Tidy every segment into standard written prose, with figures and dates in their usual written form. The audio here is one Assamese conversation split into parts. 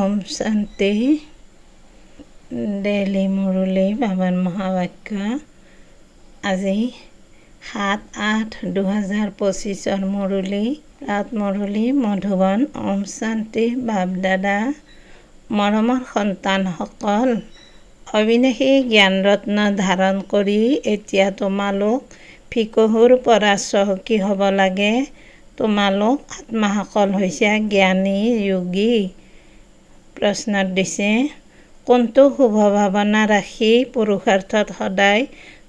ওম শান্তি। ডেইলি মুৰলী বাবাৰ মহাবাক্য। আজি 7-8-2025 মুৰলী, ৰাত মুৰলী মধুবন। ওম শান্তি। বাপ দাদা, মৰমৰ সন্তানসকল, অবিনাশী জ্ঞানৰত্ন ধাৰণ কৰি এতিয়া তোমালোক ভিকহুৰ পৰা চহকী হ'ব লাগে। তোমালোক আত্মাসকল হৈছে জ্ঞানী যোগী। প্ৰশ্নত দিছে, কোনটো শুভ ভাৱনা ৰাখি পুৰুষাৰ্থত সদায়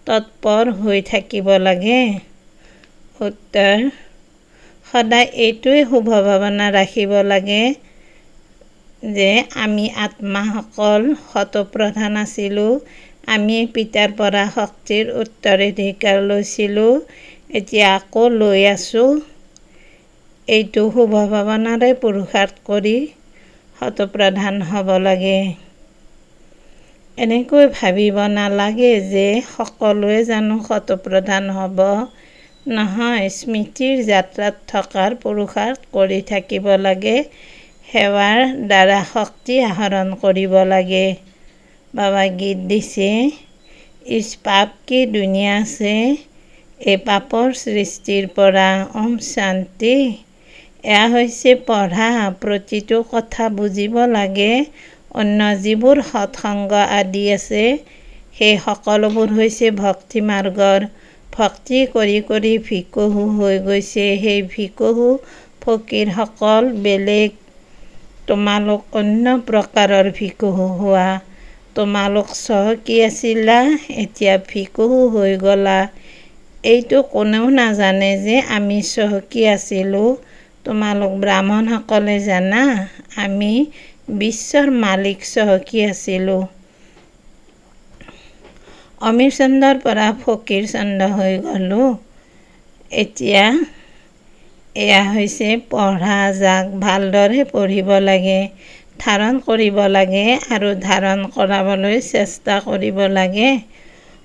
তৎপৰ হৈ থাকিব লাগে? উত্তৰ, সদায় এইটোৱে শুভ ভাৱনা ৰাখিব লাগে যে আমি আত্মাসকল শতপ্ৰধান আছিলোঁ। আমি পিতাৰ পৰা শক্তিৰ উত্তৰাধিকাৰ লৈছিলোঁ, এতিয়া আকৌ লৈ আছোঁ। এইটো শুভ ভাৱনাৰে পুৰুষাৰ্থ কৰি শতপ্ৰধান হ'ব লাগে। এনেকৈ ভাবিব নালাগে যে সকলোৱে জানো শতপ্ৰধান হ'ব। নহয়, স্মৃতিৰ যাত্ৰাত থকাৰ পুৰুষাৰ্থ কৰি থাকিব লাগে। সেৱাৰ দ্বাৰা শক্তি আহৰণ কৰিব লাগে। বাবা গীত দিছে, ইছ পাপ কি দুনিয়া আছে, এই পাপৰ সৃষ্টিৰ পৰা। ওম শান্তি। এয়া হৈছে পঢ়া। প্ৰতিটো কথা বুজিব লাগে। অন্য যিবোৰ সৎসংগ আদি আছে, সেই সকলোবোৰ হৈছে ভক্তি মাৰ্গৰ। ভক্তি কৰি কৰি ভিকহু হৈ গৈছে। সেই ভিকহু ফকীৰসকল বেলেগ, তোমালোক অন্য প্ৰকাৰৰ ভিকহু হোৱা। তোমালোক চহকী আছিলা, এতিয়া ভিকহু হৈ গ'লা। এইটো কোনেও নাজানে যে আমি চহকী আছিলোঁ। তোমালোক ব্ৰাহ্মণসকলে জানা, আমি বিশ্বৰ মালিক চহকী আছিলোঁ। অমীৰ চন্দৰ পৰা ফকীৰ চন্দ হৈ গ'লোঁ। এতিয়া এয়া হৈছে পঢ়া, যাক ভালদৰে পঢ়িব লাগে, ধাৰণ কৰিব লাগে আৰু ধাৰণ কৰাবলৈ চেষ্টা কৰিব লাগে।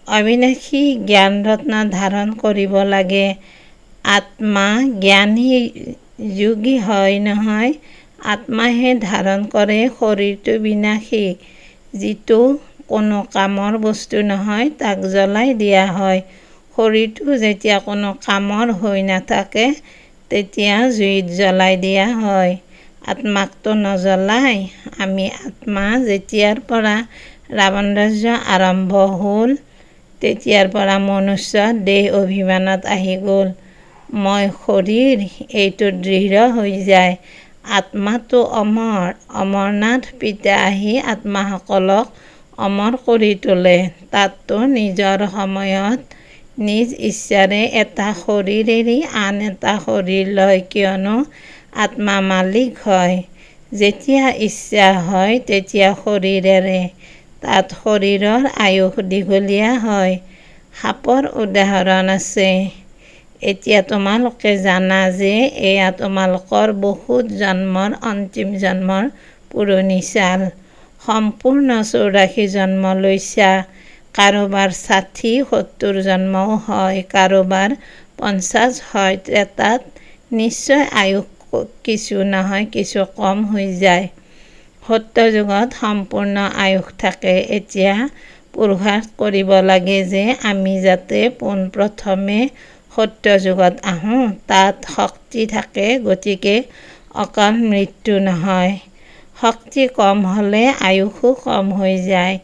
অবিনাশী জ্ঞানৰত্ন ধাৰণ কৰিব লাগে। আত্মা জ্ঞানী যোগী হয় নহয়। আত্মাহে ধাৰণ কৰে শৰীৰটো বিনাশী, যিটো কোনো কামৰ বস্তু নহয়, তাক জ্বলাই দিয়া হয়। শৰীৰটো যেতিয়া কোনো কামৰ হৈ নাথাকে, তেতিয়া জুইত জ্বলাই দিয়া হয়। আত্মাকটো নজ্বলাই। আমি আত্মা যেতিয়াৰ পৰা ৰাৱণ ৰাজ্য আৰম্ভ হ'ল, তেতিয়াৰ পৰা মনুষ্য দেহ অভিমানত আহি গ'ল। মই শৰীৰ, এইটো দৃঢ় হৈ যায়। আত্মাটো অমৰ। অমৰনাথ পিতা আহি আত্মাসকলক অমৰ কৰি তোলে। তাততো নিজৰ সময়ত নিজ ইচ্ছাৰে এটা শৰীৰ এৰি আন এটা শৰীৰ লয়, কিয়নো আত্মা মালিক হয়। যেতিয়া ইচ্ছা হয় তেতিয়া শৰীৰ এৰে। তাত শৰীৰৰ আয়ুস দীঘলীয়া হয়। সাপৰ উদাহৰণ আছে। এতিয়া তোমালোকে জানা যে এয়া তোমালোকৰ বহুত জন্মৰ অন্তিম জন্মৰ পুৰণি চাল। সম্পূৰ্ণ 84 জন্ম লৈছা। কাৰোবাৰ 60-70 জন্মও হয়, কাৰোবাৰ 50 হয়। ত্ৰেতাত নিশ্চয় আয়ুস কিছু নহয় কিছু কম হৈ যায়। সত্যযুগত সম্পূৰ্ণ আয়ুস থাকে। এতিয়া পুৰুষাৰ্থ কৰিব লাগে যে আমি যাতে পোনপ্ৰথমে সত্যযুগত আহোঁ। তাত শক্তি থাকে, গতিকে অকাল মৃত্যু নহয়। শক্তি কম হ'লে আয়ুসো কম হৈ যায়।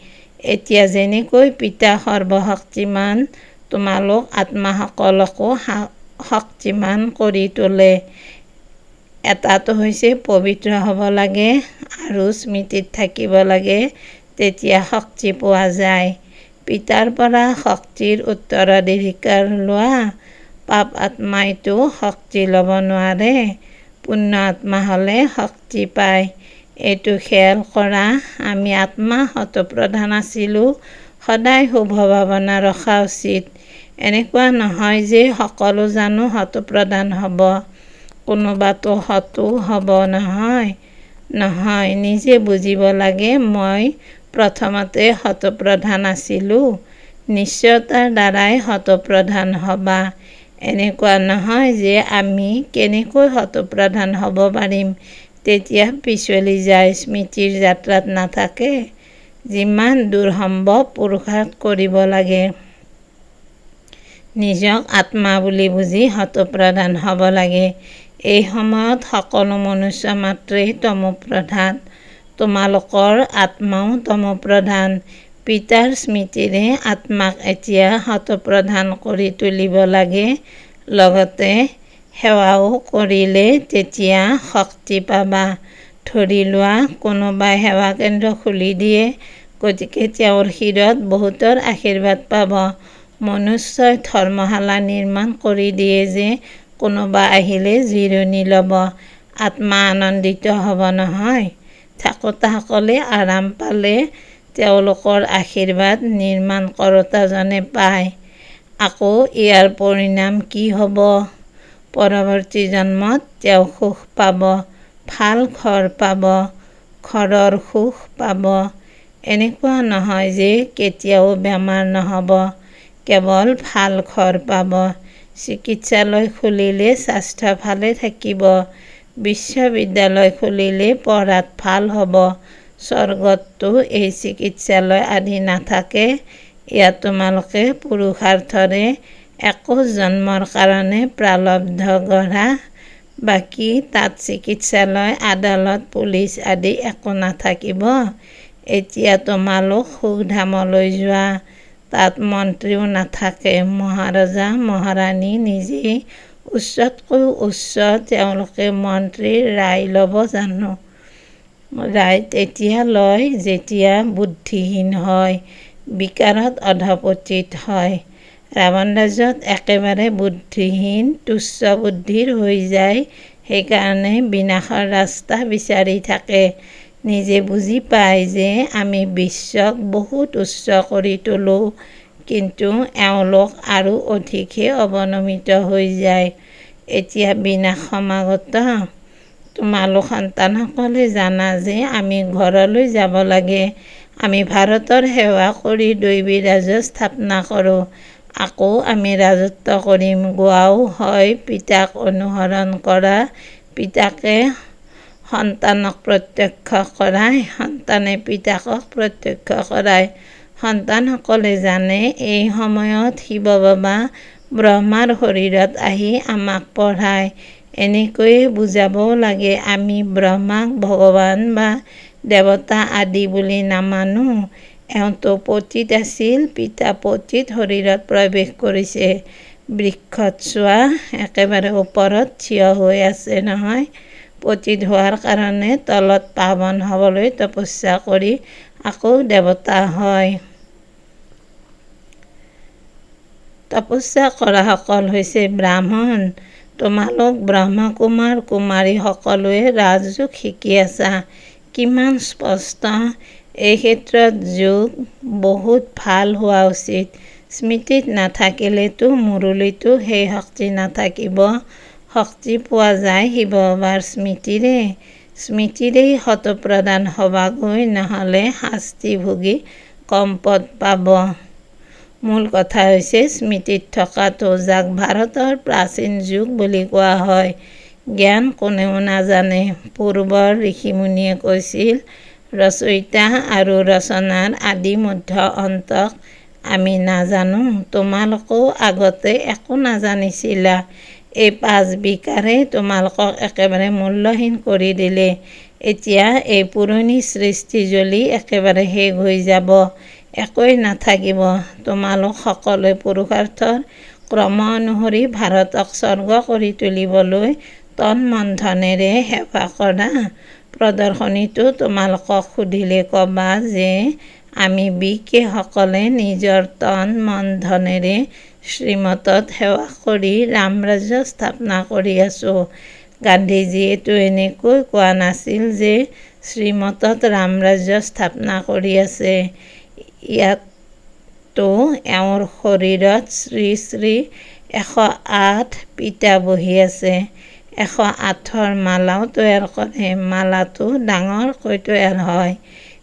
এতিয়া যেনেকৈ পিতা সৰ্বশক্তিমান, তোমালোক আত্মাসকলকো শক্তিমান কৰি তোলে। এটাটো হৈছে পবিত্ৰ হ'ব লাগে আৰু স্মৃতিত থাকিব লাগে, তেতিয়া শক্তি পোৱা যায়। পিতাৰ পৰা শক্তিৰ উত্তৰাধিকাৰ লোৱা। পাপ আত্মাইতো শক্তি ল'ব নোৱাৰে। পুণ্য আত্মা হ'লে শক্তি পায়। এইটো খেয়াল কৰা, আমি আত্মা শতপ্ৰধান আছিলোঁ। সদায় শুভ ভাৱনা ৰখা উচিত। এনেকুৱা নহয় যে সকলো জানো শতপ্ৰধান হ'ব, কোনোবাতো শতো হ'ব নহয়। নহয়, নিজে বুজিব লাগে, মই প্ৰথমতে শতপ্ৰধান আছিলোঁ। নিশ্চয়তাৰ দ্বাৰাই শতপ্ৰধান হ'বা। এনেকুৱা নহয় যে আমি কেনেকৈ শতপ্ৰধান হ'ব পাৰিম, তেতিয়া পিছলি যায়, স্মৃতিৰ যাত্ৰাত নাথাকে। যিমান দূৰ সম্ভৱ পুৰুষাৰ্থ কৰিব লাগে। নিজক আত্মা বুলি বুজি সতপ্ৰধান হ'ব লাগে। এই সময়ত সকলো মনুষ্য মাত্ৰেই তমোপ্ৰধান। তোমালোকৰ আত্মাও তমোপ্ৰধান। পিতাৰ স্মৃতিৰে আত্মাক এতিয়া সতপ্ৰধান কৰি তুলিব লাগে। লগতে সেৱাও কৰিলে তেতিয়া শক্তি পাবা। ধৰি লোৱা কোনোবাই সেৱা কেন্দ্ৰ খুলি দিয়ে, গতিকে তেওঁৰ শিৰত বহুতৰ আশীৰ্বাদ পাব। মনুষ্যই ধৰ্মশালা নিৰ্মাণ কৰি দিয়ে যে কোনোবা আহিলে জিৰণি ল'ব, আত্মা আনন্দিত হ'ব নহয়। থাকোতাসকলে আৰাম পালে তেওঁলোকৰ আশীৰ্বাদ নিৰ্মাণ কৰোতাজনে পায়। আকৌ ইয়াৰ পৰিণাম কি হ'ব? পৰৱৰ্তী জন্মত তেওঁ সুখ পাব, ভাল ঘৰ পাব, ঘৰৰ সুখ পাব। এনেকুৱা নহয় যে কেতিয়াও বেমাৰ নহ'ব, কেৱল ভাল ঘৰ পাব। চিকিৎসালয় খুলিলে স্বাস্থ্য ভালে থাকিব। বিশ্ববিদ্যালয় খুলিলে পঢ়াত ভাল হ'ব। স্বৰ্গততো এই চিকিৎসালয় আদি নাথাকে। ইয়াত তোমালোকে পুৰুষাৰ্থৰে 21 জন্মৰ কাৰণে প্ৰাৰব্ধ গঢ়া। বাকী তাত চিকিৎসালয়, আদালত, পুলিচ আদি একো নাথাকিব। এতিয়া তোমালোক সুখধামলৈ যোৱা। তাত মন্ত্ৰীও নাথাকে। মহাৰজা মহাৰাণী নিজেই উচ্চতকৈও উচ্চ। তেওঁলোকে মন্ত্ৰীৰ ৰায় ল'ব জানো? ৰায় তেতিয়া লয় যেতিয়া বুদ্ধিহীন হয়, বিকাৰত অধঃপতিত হয়। ৰাৱণ ৰাজ্যত একেবাৰে বুদ্ধিহীন, তুচ্ছ বুদ্ধিৰ হৈ যায়। সেইকাৰণে বিনাশৰ ৰাস্তা বিচাৰি থাকে। নিজে বুজি পায় যে আমি বিশ্বক বহুত উচ্চ কৰি তোলোঁ, কিন্তু এওঁলোক আৰু অধিকহে অৱনমিত হৈ যায়। এতিয়া বিনাশ সমাগত। তোমালোক সন্তানসকলে জানা যে আমি ঘৰলৈ যাব লাগে। আমি ভাৰতৰ সেৱা কৰি দৈবী ৰাজ্য স্থাপনা কৰোঁ। আকৌ আমি ৰাজত্ব কৰিম। গোৱাও হয় পিতাক অনুসৰণ কৰা, পিতাকে সন্তানক প্ৰত্যক্ষ কৰায়, সন্তানে পিতাকক প্ৰত্যক্ষ কৰায়। সন্তানসকলে জানে এই সময়ত শিৱ বাবা ব্ৰহ্মাৰ শৰীৰত আহি আমাক পঢ়ায়। এনেকৈয়ে বুজাবও লাগে আমি ব্ৰহ্মাক ভগৱান বা দেৱতা আদি বুলি নামানো। এওঁতো পতিত আছিল, পিতা পতিত শৰীৰত প্ৰৱেশ কৰিছে। বৃক্ষত চোৱা, একেবাৰে ওপৰত থিয় হৈ আছে নহয়। পতিত হোৱাৰ কাৰণে তলত পাৱন হ'বলৈ তপস্যা কৰি আকৌ দেৱতা হয়। তপস্যা কৰাসকল হৈছে ব্ৰাহ্মণ। তোমালোক ব্ৰহ্মকুমাৰ কুমাৰী সকলোৱে ৰাজযোগ শিকি আছা। কিমান স্পষ্ট! এই ক্ষেত্ৰত যোগ বহুত ভাল হোৱা উচিত। স্মৃতিত নাথাকিলেতো মুৰলীতো সেই শক্তি নাথাকিব। শক্তি পোৱা যায় শিৱ বাবাৰ স্মৃতিৰে। স্মৃতিৰেই সতপ্ৰধান হ'বাগৈ, নহ'লে শাস্তি ভুগি কম পদ পাব। মূল কথা হৈছে স্মৃতিত থকাটো, যাক ভাৰতৰ প্ৰাচীন যুগ বুলি কোৱা হয়। জ্ঞান কোনেও নাজানে। পূৰ্বৰ ঋষিমুনিয়ে কৈছিল, ৰচয়িতা আৰু ৰচনাৰ আদি মধ্য অন্তক আমি নাজানো। তোমালোকেও আগতে একো নাজানিছিলা। এই 5 বিকাৰে তোমালোকক একেবাৰে মূল্যহীন কৰি দিলে। এতিয়া এই পুৰণি সৃষ্টি জ্বলি একেবাৰে শেষ হৈ যাব, একোৱেই নাথাকিব। তোমালোক সকলোৱে পুৰুষাৰ্থৰ ক্ৰম অনুসৰি ভাৰতক স্বৰ্গ কৰি তুলিবলৈ তন মন ধনেৰে সেৱা কৰা। প্ৰদৰ্শনীতো তোমালোকক সুধিলে ক'বা যে আমি বিকে-সকলে নিজৰ তন মন ধনেৰে শ্ৰীমতত সেৱা কৰি ৰামৰাজ্য স্থাপনা কৰি আছোঁ। গান্ধীজীয়েতো এনেকৈ কোৱা নাছিল যে শ্ৰীমতত ৰামৰাজ্য স্থাপনা কৰি আছে। ইয়াততো এওঁৰ শৰীৰত শ্ৰী শ্ৰী 108 পিতা বহি আছে। 108ৰ মালাও তৈয়াৰ কৰে। মালাটো ডাঙৰকৈ তৈয়াৰ হয়।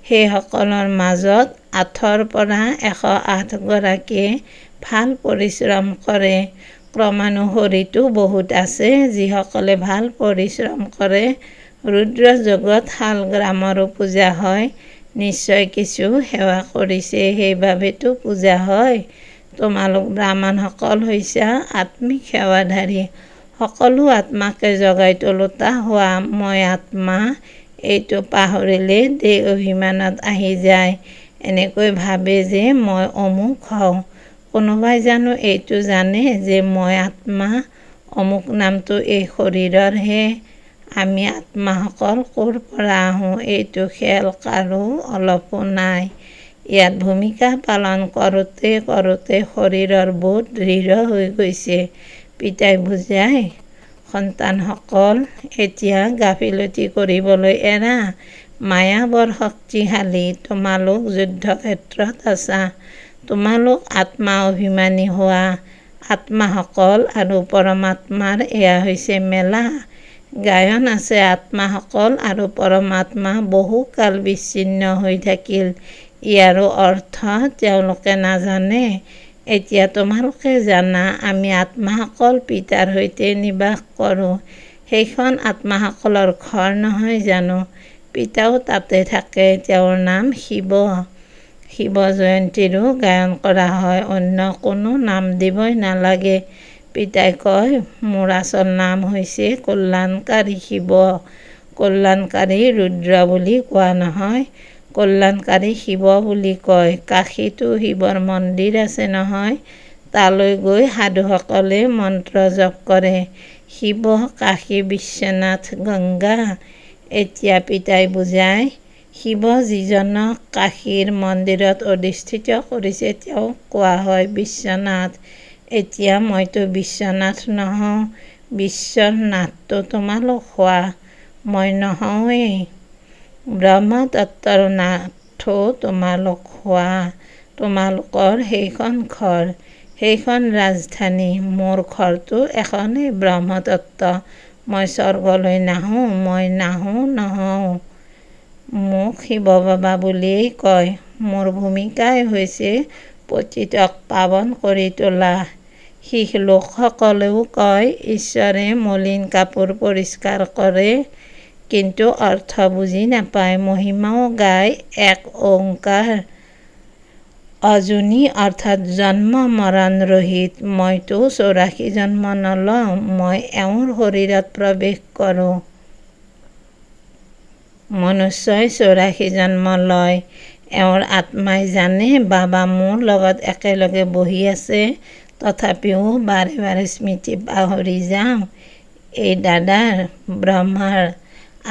সেইসকলৰ মাজত 8ৰ পৰা 108 গৰাকীয়ে ভাল পৰিশ্ৰম কৰে। ক্ৰমানুসৰিতো বহুত আছে, যিসকলে ভাল পৰিশ্ৰম কৰে। ৰুদ্ৰ যজ্ঞত শালগ্ৰামৰো পূজা হয়। নিশ্চয় কিছু সেৱা কৰিছে, সেইবাবেতো পূজা হয়। তোমালোক ব্ৰাহ্মণসকল হৈছা আত্মিক সেৱাধাৰী। সকলো আত্মাকে জগাই তোলোতা হোৱা মই আত্মা, এইটো পাহৰিলে দেহ অভিমানত আহি যায়। এনেকৈ ভাবে যে মই অমুক হওঁ। কোনোবাই জানো এইটো জানে যে মই আত্মা? অমুক নামটো এই শৰীৰৰহে। আমি আত্মাসকল ক'ৰ পৰা আহোঁ এইটো খেল কাৰো অলপো নাই। ইয়াত ভূমিকা পালন কৰোঁতে কৰোঁতে শৰীৰৰ বোধ দৃঢ় হৈ গৈছে। পিতাই বুজায়, সন্তানসকল এতিয়া গাফিলতি কৰিবলৈ এৰা। মায়া বৰ শক্তিশালী। তোমালোক যুদ্ধক্ষেত্ৰত আছা। তোমালোক আত্মা অভিমানী হোৱা। আত্মাসকল আৰু পৰমাত্মাৰ এয়া হৈছে মেলা। গায়ন আছে, আত্মাসকল আৰু পৰমাত্মা বহুকাল বিচ্ছিন্ন হৈ থাকিল। ইয়াৰো অৰ্থ তেওঁলোকে নাজানে। এতিয়া তোমালোকে জানা। আমি আত্মাসকল পিতাৰ সৈতে নিবাস কৰোঁ। সেইখন আত্মাসকলৰ ঘৰ নহয় জানো? পিতাও তাতে থাকে। তেওঁৰ নাম শিৱ। শিৱ জয়ন্তীৰো গায়ন কৰা হয়। অন্য কোনো নাম দিবই নালাগে। পিতাই কয়, মোৰ আচল নাম হৈছে কল্যাণকাৰী শিৱ। কল্যাণকাৰী ৰুদ্ৰ বুলি কোৱা নহয়, কল্যাণকাৰী শিৱ বুলি কয়। কাশীতো শিৱৰ মন্দিৰ আছে নহয়। তালৈ গৈ সাধুসকলে মন্ত্ৰ জপ কৰে। শিৱ, কাশী, বিশ্বনাথ, গংগা। এতিয়া পিতাই বুজায়, শিৱ যিজনক কাশীৰ মন্দিৰত অধিষ্ঠিত কৰিছে তেওঁক কোৱা হয় বিশ্বনাথ। এতিয়া মইতো বিশ্বনাথ নহওঁ। বিশ্বৰ নাথটো তোমালোক হোৱা, মই নহওঁৱেই। ব্ৰহ্মতত্ত্বৰ নাথো তোমালোক হোৱা। তোমালোকৰ সেইখন ঘৰ, সেইখন ৰাজধানী। মোৰ ঘৰটো এখনেই ব্ৰহ্মতত্ত্ব। মই স্বৰ্গলৈ নাহোঁ, মই নাহোঁ নহওঁ। মোক শিৱ বাবা বুলিয়েই কয়। মোৰ ভূমিকাই হৈছে পতিতক পাৱন কৰি তোলা। শিখ লোকসকলেও কয়, ঈশ্বৰে মলিন কাপোৰ পৰিষ্কাৰ কৰে, কিন্তু অৰ্থ বুজি নাপায়। মহিমাও গায় এক ওংকাৰ, অযোনি অৰ্থাৎ জন্ম মৰণ ৰহিত। মইতো 84 জন্ম নলওঁ। মই এওঁৰ শৰীৰত প্ৰৱেশ কৰোঁ। মনুষ্যই 84 জন্ম লয়। এওঁৰ আত্মাই জানে বাবা মোৰ লগত একেলগে বহি আছে, তথাপিও বাৰে বাৰে স্মৃতি পাহৰি যাওঁ। এই দাদাৰ, ব্ৰহ্মাৰ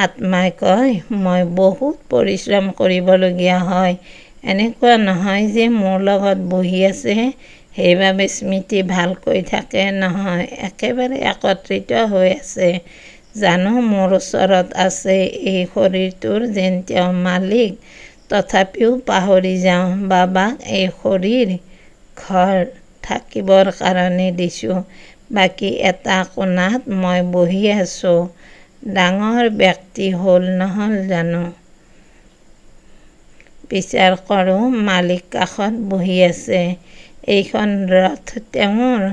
আত্মাই কয়, মই বহুত পৰিশ্ৰম কৰিবলগীয়া হয়। এনেকুৱা নহয় যে মোৰ লগত বহি আছে, সেইবাবে স্মৃতি ভালকৈ থাকে। নহয়, একেবাৰে একত্ৰিত হৈ আছে। জানো মোৰ ওচৰত আছে, এই শৰীৰটোৰ যেন তেওঁ মালিক, তথাপিও পাহৰি যাওঁ। বাবাক এই শৰীৰ, ঘৰ থাকিবৰ কাৰণে দিছোঁ। বাকী এটা কোণাত মই বহি আছোঁ। ডাঙৰ ব্যক্তি হ'ল নহ'ল জানো? বিচাৰ কৰোঁ, মালিক কাষত বহি আছে। এইখন ৰথ তেওঁৰ।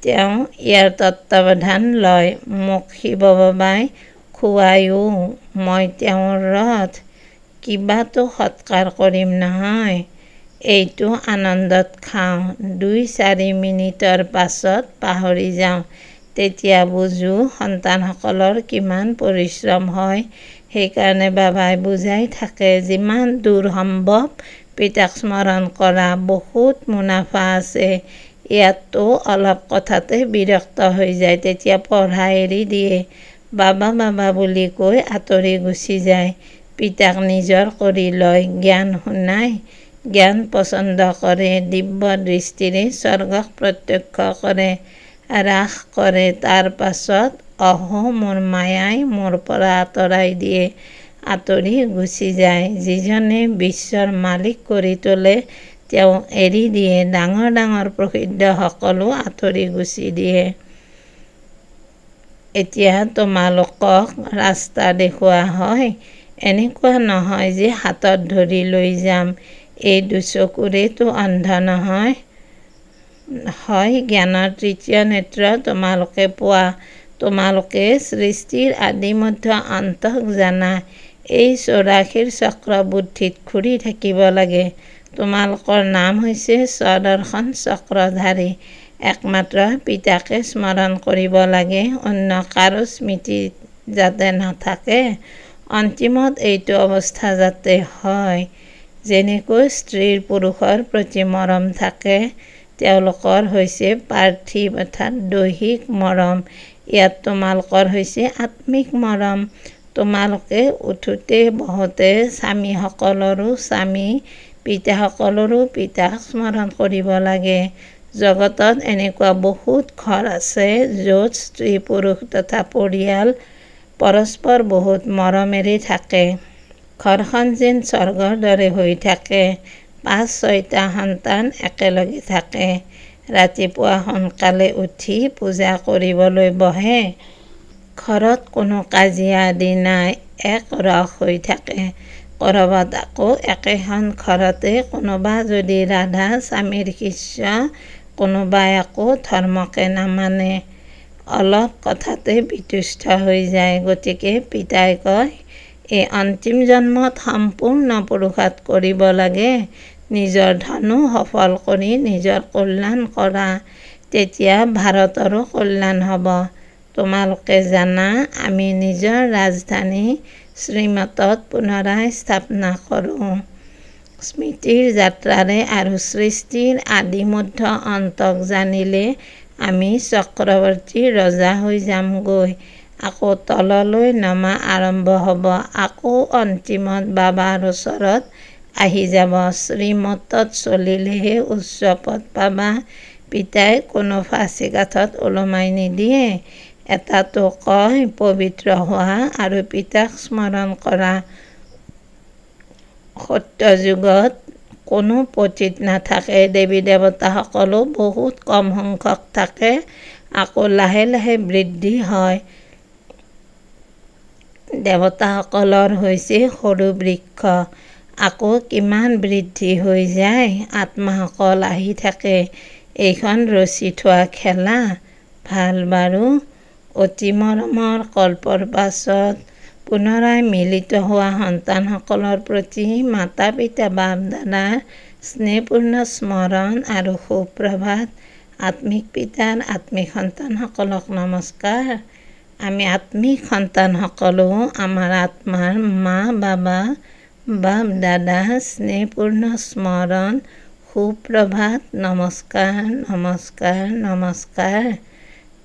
তেওঁ ইয়াৰ তত্ত্বাৱধান লয়। মোক শিৱ বাবাই খুৱায়ো। মই তেওঁৰ ৰথ। কিবাতো সৎকাৰ কৰিম নহয়। এইটো আনন্দত খাওঁ। 2-4 মিনিটৰ পাছত পাহৰি যাওঁ। তেতিয়া বুজো সন্তানসকলৰ কিমান পৰিশ্ৰম হয়। সেইকাৰণে বাবাই বুজাই থাকে, যিমান দূৰ সম্ভৱ পিতাক স্মৰণ কৰা। বহুত মুনাফা আছে। ইয়াততো অলপ কথাতে বিৰক্ত হৈ যায়। তেতিয়া পঢ়া এৰি দিয়ে। বাবা বাবা বুলি কৈ আঁতৰি গুচি যায়। পিতাক নিজৰ কৰি লয়। জ্ঞান শুনায়, জ্ঞান পচন্দ কৰে। দিব্য দৃষ্টিৰে স্বৰ্গক প্ৰত্যক্ষ কৰে, ৰাস কৰে। তাৰ পাছত মোৰ মায়াই মোৰ পৰা আঁতৰাই দিয়ে, আঁতৰি গুচি যায়। যিজনে বিশ্বৰ মালিক কৰি তোলে তেওঁ এৰি দিয়ে। ডাঙৰ ডাঙৰ প্ৰসিদ্ধ সকলো আঁতৰি গুচি দিয়ে। এতিয়া তোমালোকক ৰাস্তা দেখুওৱা হয়। এনেকুৱা নহয় যে হাতত ধৰি লৈ যাম। এই দুচকুৰেতো অন্ধ নহয়। হয়, জ্ঞানৰ তৃতীয় নেত্ৰ তোমালোকে পোৱা। তোমালোকে সৃষ্টিৰ আদি মধ্য অন্তক জানা। এই 84 চক্ৰ বুদ্ধিত ঘূৰি থাকিব লাগে। তোমালোকৰ নাম হৈছে স্বদৰ্শন চক্ৰধাৰী। একমাত্ৰ পিতাকে স্মৰণ কৰিব লাগে, অন্য কাৰো স্মৃতি যাতে নাথাকে। অন্তিমত এইটো অৱস্থা যাতে হয়, যেনেকৈ স্ত্ৰীৰ পুৰুষৰ প্ৰতি মৰম থাকে, তেওঁলোকৰ হৈছে পাৰ্থিৱ অৰ্থাৎ দৈহিক মৰম। ইয়াত তোমালোকৰ হৈছে আত্মিক মৰম। তোমালোকে উঠোতে বহোতে স্বামীসকলৰো স্বামী, পিতাসকলৰো পিতাক স্মৰণ কৰিব লাগে। জগতত এনেকুৱা বহুত ঘৰ আছে য'ত স্ত্ৰী পুৰুষ তথা পৰিয়াল পৰস্পৰ বহুত মৰমেৰে থাকে। ঘৰখন যেন স্বৰ্গৰ দৰে হৈ থাকে। 5-6টা সন্তান একেলগে থাকে। ৰাতিপুৱা সোনকালে উঠি পূজা কৰিবলৈ বহে। ঘৰত কোনো কাজিয়া আদি নাই, এক ৰস হৈ থাকে। ক'ৰবাত আকৌ একেখন ঘৰতে কোনোবা যদি ৰাধা স্বামীৰ শিষ্য, কোনোবাই আকৌ ধৰ্মকে নামানে, অলপ কথাতে বিতুষ্ট হৈ যায়। গতিকে পিতাই কয়, এই অন্তিম জন্মত সম্পূৰ্ণ পুৰুষাৰ্থ কৰিব লাগে, নিজৰ ধনু সফল কৰি নিজৰ কল্যাণ কৰা, তেতিয়া ভাৰতৰো কল্যাণ হ'ব। তোমালোকে জানা, আমি নিজৰ ৰাজধানী শ্ৰীমতত পুনৰাই স্থাপনা কৰোঁ। স্মৃতিৰ যাত্ৰাৰে আৰু সৃষ্টিৰ আদি মধ্য অন্তক জানিলে আমি চক্ৰৱৰ্তী ৰজা হৈ যামগৈ। আকৌ তললৈ নমা আৰম্ভ হ'ব। আকৌ অন্তিমত বাবাৰ ওচৰত আহি যাব। শ্ৰীমতত চলিলেহে উচ্চ পদ পাবা। পিতাই কোনো ফাঁচীকাঠত ওলমাই নিদিয়ে। এটাতো কয় পবিত্ৰ হোৱা আৰু পিতাক স্মৰণ কৰা। সত্যযুগত কোনো পতিত নাথাকে। দেৱী দেৱতাসকলো বহুত কম সংখ্যক থাকে, আকৌ লাহে লাহে বৃদ্ধি হয়। দেৱতাসকলৰ হৈছে সৰু বৃক্ষ, আকৌ কিমান বৃদ্ধি হৈ যায়। আত্মাসকল আহি থাকে। এইখন ৰচি থোৱা খেলা। ভাল বাৰু, অতি মৰমৰ কল্পৰ পাছত পুনৰাই মিলিত হোৱা সন্তানসকলৰ প্ৰতি মাতা পিতা বাপ দাদাৰ স্নেহপূৰ্ণ স্মৰণ আৰু সুপ্ৰভাত। আত্মিক পিতাৰ আত্মিক সন্তানসকলক নমস্কাৰ। আমি আত্মিক সন্তানসকলো আমাৰ আত্মাৰ মা বাবা বাপ দাদা স্নেহপূৰ্ণ স্মৰণ, সুপ্ৰভাত, নমস্কাৰ নমস্কাৰ নমস্কাৰ।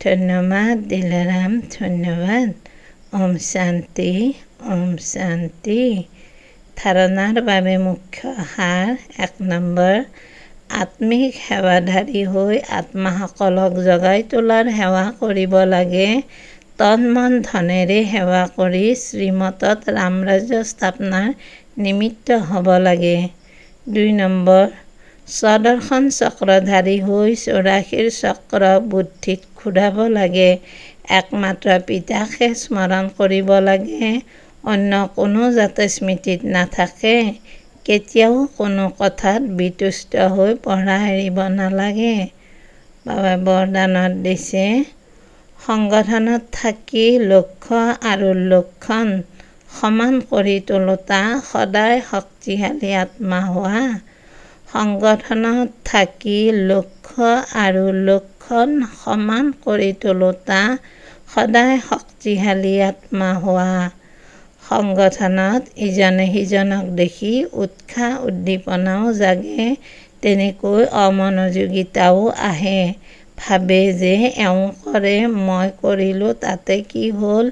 ধন্যবাদ দিলাৰাম, ধন্যবাদ। ওম শান্তি, ওম শান্তি। ধাৰণাৰ বাবে মুখ্য সাৰ। 1 নম্বৰ, আত্মিক সেৱাধাৰী হৈ আত্মাসকলক জগাই তোলাৰ সেৱা কৰিব লাগে। তন মন ধনেৰে সেৱা কৰি শ্ৰীমতত ৰামৰাজ্য স্থাপনাৰ নিমিত্ত হ'ব লাগে। 2 নম্বৰ, স্বদৰ্শন চক্ৰধাৰী হৈ 84 চক্ৰ বুদ্ধিত ঘূৰাব লাগে। একমাত্ৰ পিতাকে স্মৰণ কৰিব লাগে, অন্য কোনো যাতে স্মৃতিত নাথাকে। কেতিয়াও কোনো কথাত বিতুষ্ট হৈ পঢ়া এৰিব নালাগে। বাবাই বৰদানত দিছে, সংগঠনত থাকি লক্ষ্য আৰু লক্ষণ সমান কৰি তোলোতা সদায় শক্তিশালী আত্মা হোৱা। সংগঠনত থাকি লক্ষ্য আৰু লক্ষণ সমান কৰি তোলোতা সদায় শক্তিশালী আত্মা হোৱা। সংগঠনত ইজনে সিজনক দেখি উৎসাহ উদ্দীপনাও জাগে, তেনেকৈ অমনোযোগিতাও আহে। ভাবে যে এওঁ কৰে, মই কৰিলোঁ, তাতে কি হ'ল।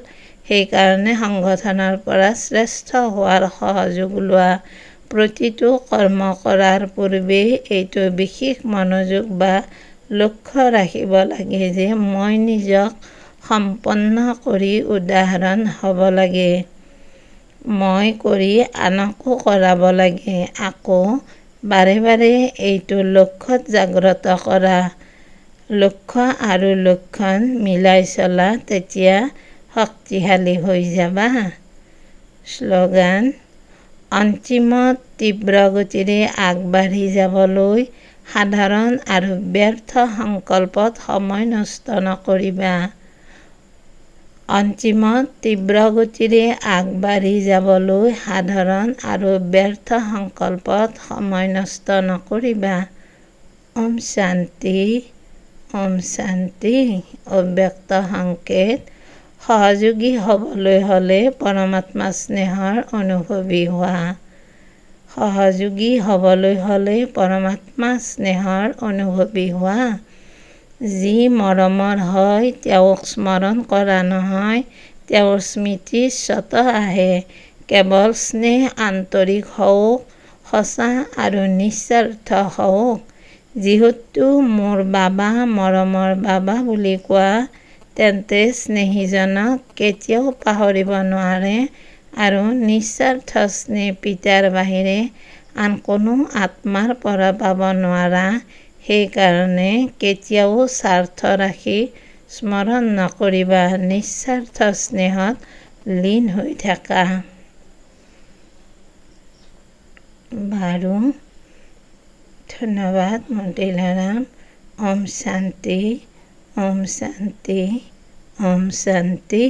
সেইকাৰণে সংগঠনৰ পৰা শ্ৰেষ্ঠ হোৱাৰ সহযোগ লোৱা। প্ৰতিটো কৰ্ম কৰাৰ পূৰ্বে এইটো বিশেষ মনোযোগ বা লক্ষ্য ৰাখিব লাগে যে মই নিজক সম্পন্ন কৰি উদাহৰণ হ'ব লাগে। মই কৰি আনকো কৰাব লাগে। আকৌ বাৰে বাৰে এইটো লক্ষ্যত জাগ্ৰত কৰা। লক্ষ্য আৰু লক্ষণ মিলাই চলা, তেতিয়া শক্তিশালী হৈ যাবা। শ্লোগান: অন্তিমত তীব্ৰ গতিৰে আগবাঢ়ি যাবলৈ সাধাৰণ আৰু ব্যৰ্থ সংকল্পত সময় নষ্ট নকৰিবা। অন্তিমত তীব্ৰ গতিৰে আগবাঢ়ি যাবলৈ সাধাৰণ আৰু ব্যৰ্থ সংকল্পত সময় নষ্ট নকৰিবা। ওম শান্তি, ওম শান্তি। অব্যক্ত সংকেত। সহযোগী হ'বলৈ হ'লে পৰমাত্মা স্নেহৰ অনুভৱী হোৱা। সহযোগী হ'বলৈ হ'লে পৰমাত্মা স্নেহৰ অনুভৱী হোৱা। যি মৰমৰ হয় তেওঁক স্মৰণ কৰা নহয়, তেওঁৰ স্মৃতি স্বতঃ আহে। কেৱল স্নেহ আন্তৰিক হওক, সঁচা আৰু নিস্বাৰ্থ হওক। যিহেতু মোৰ বাবা মৰমৰ বাবা বুলি কোৱা, তেন্তে স্নেহীজনক কেতিয়াও পাহৰিব নোৱাৰে আৰু নিস্বাৰ্থ স্নেহ পিতাৰ বাহিৰে আন কোনো আত্মাৰ পৰা পাব নোৱাৰা। সেইকাৰণে কেতিয়াও স্বাৰ্থ ৰাখি স্মৰণ নকৰিবা, নিস্বাৰ্থ স্নেহত লীন হৈ থাকা। বাৰু, ধন্যবাদ মন্দিলাৰাম। ওম শান্তি, ওম শান্তি, ওম শান্তি।